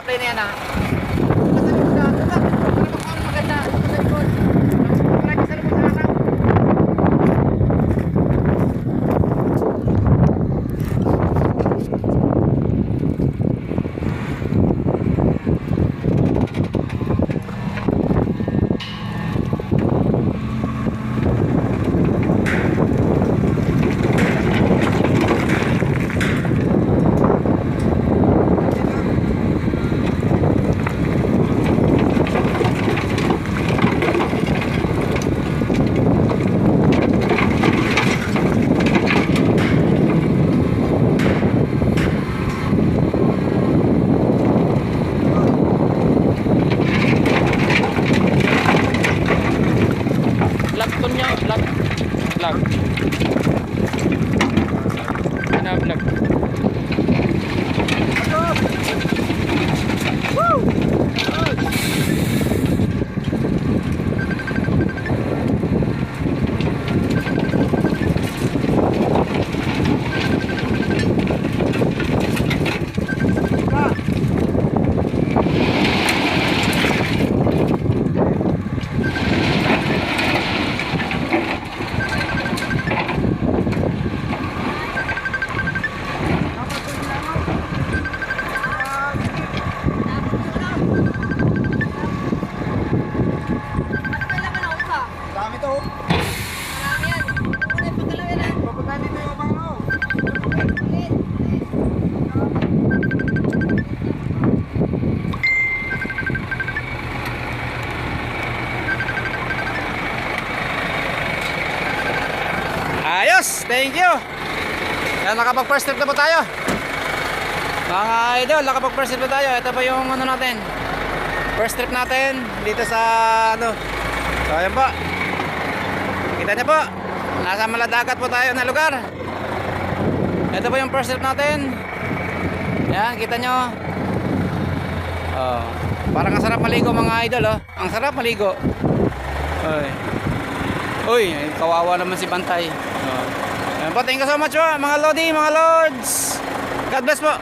play na yan ha. Vlog. Vlog. Ayos, thank you. Yan, nakapag first trip na po tayo. Mga idol, nakapag first trip na tayo. Ito pa yung ano natin, first trip natin dito sa ano. So ayan po, kita niyo po, nasa maladagat po tayo na lugar. Ito po yung first trip natin. Yan, kita nyo. Oh, parang ang sarap maligo mga idol. Oh, ang sarap maligo. Uy, kawawa naman si Bantay. Ayan po, thank you so much po mga Lodi, mga Lords. God bless po.